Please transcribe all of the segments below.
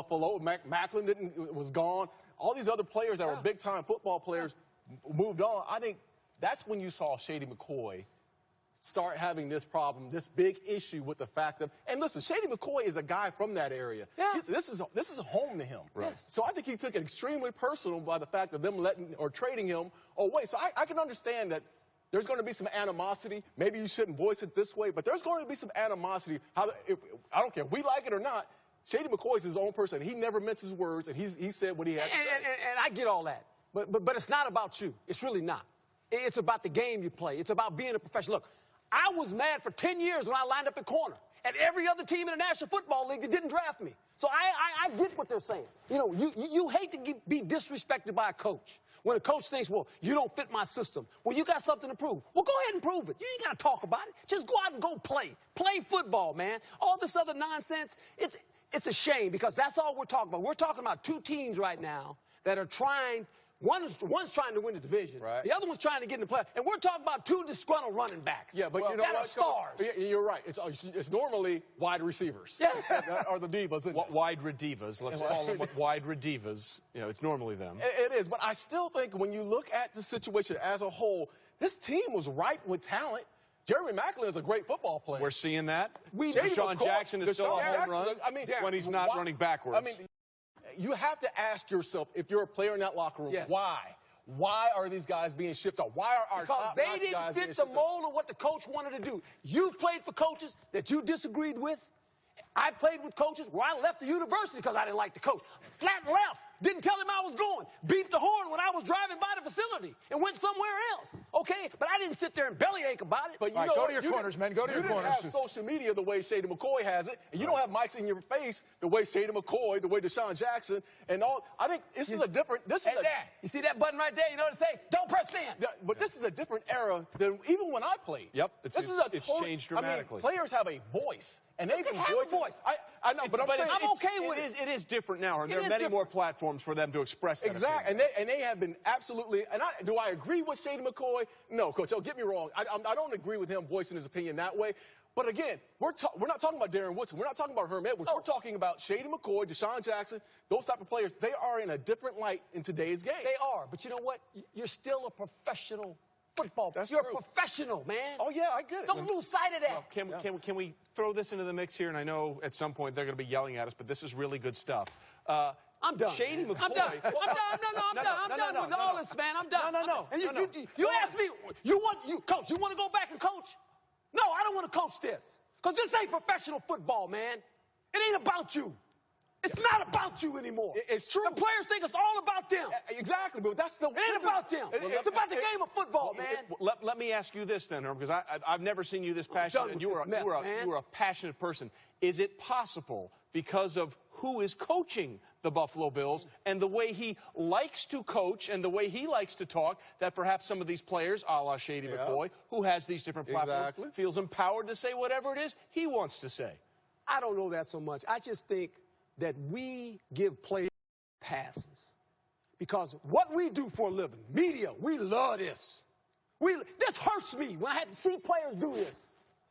Buffalo. Macklin was gone. All these other players that were big-time football players moved on. I think that's when you saw Shady McCoy start having this problem, this big issue with the fact of, and listen, Shady McCoy is a guy from that area. Yeah. This is home to him. Right. So I think he took it extremely personal by the fact of them letting or trading him away. So I can understand that there's going to be some animosity. Maybe you shouldn't voice it this way, but there's going to be some animosity. I don't care if we like it or not. Shady McCoy is his own person. He never minces words, and he said what he had to say. And I get all that, but it's not about you. It's really not. It's about the game you play. It's about being a professional. Look, I was mad for 10 years when I lined up at corner at every other team in the National Football League that didn't draft me. So I get what they're saying. You know, you hate to be disrespected by a coach. When a coach thinks, well, you don't fit my system. Well, you got something to prove. Well, go ahead and prove it. You ain't got to talk about it. Just go out and go play. Play football, man. All this other nonsense, it's a shame because that's all we're talking about. We're talking about two teams right now that are trying. One's trying to win the division. Right. The other one's trying to get in the playoffs. And we're talking about two disgruntled running backs. Yeah, but you know what? Stars. You're right. It's normally wide receivers. Yes. Or the divas. Wide redivas. Let's call them wide redivas. You know, it's normally them. It is. But I still think when you look at the situation as a whole, this team was ripe with talent. Jeremy Macklin is a great football player. We're seeing that. Deshaun Jackson is still a home run when he's not running backwards. I mean, you have to ask yourself, if you're a player in that locker room, why? Why are these guys being shipped off? Why are our top guys being shipped off? Because they didn't fit the mold of what the coach wanted to do. You've played for coaches that you disagreed with. I played with coaches where I left the university because I didn't like the coach. Flat left. Didn't tell him I was going. Beeped the horn when I was driving by the facility and went somewhere else. Okay? But I didn't sit there and bellyache about it. But you know, go to your corners, man. Go to your corners. You didn't have social media the way Shady McCoy has it. And you don't have mics in your face the way Shady McCoy, the way Deshaun Jackson, and all. I think this is a different. Hey, Dad, you see that button right there? You know what to say? Don't press send. But this is a different era than even when I played. Yep. It's changed dramatically. I mean, players have a voice. And they can have a voice. I know, but I'm okay with it. It is different now. There are many more platforms for them to express that. Exactly. And they have been absolutely. And do I agree with Shady McCoy? No, Coach. Don't get me wrong. I don't agree with him voicing his opinion that way. But again, we're not talking about Darren Woodson. We're not talking about Herm Edwards. We're talking about Shady McCoy, Deshaun Jackson, those type of players. They are in a different light in today's game. They are. But you know what? You're still a professional football. You're a professional, man. Oh, yeah, I get it. Don't lose sight of that. Well, can we throw this into the mix here? And I know at some point they're going to be yelling at us, but this is really good stuff. I'm done. Shady McCoy. I'm done. I'm done with all this, man. I'm done. No. And you asked me, coach, you want to go back and coach? No, I don't want to coach this. Because this ain't professional football, man. It ain't about you. It's not about you anymore. It's true. The players think it's all about them. Exactly, but that's the. It ain't about them. It's about the game of football, man. Let me ask you this then, Herm, because I've never seen you this passionate, and you are a passionate person. Is it possible, because of who is coaching the Buffalo Bills and the way he likes to coach and the way he likes to talk, that perhaps some of these players, a la Shady McCoy, who has these different platforms, feels empowered to say whatever it is he wants to say? I don't know that so much. I just think that we give players passes. Because what we do for a living, media, we love this. This hurts me when I have to see players do this.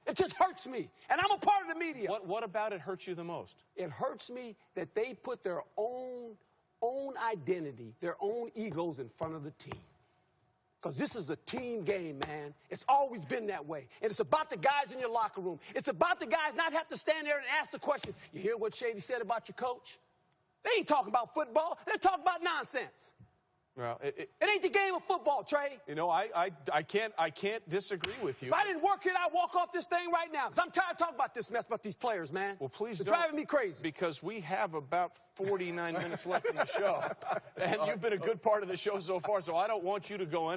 It just hurts me. And I'm a part of the media. What about it hurts you the most? It hurts me that they put their own identity, their own egos in front of the team. Because this is a team game, man. It's always been that way. And it's about the guys in your locker room. It's about the guys not have to stand there and ask the question, you hear what Shady said about your coach? They ain't talking about football. They're talking about nonsense. Well, it ain't the game of football, Trey. You know, I can't disagree with you. If I didn't work here, I'd walk off this thing right now. Because I'm tired of talking about this mess about these players, man. Well, please It's don't. driving me crazy. Because we have about 49 minutes left in the show. And you've been a good part of the show so far, so I don't want you to go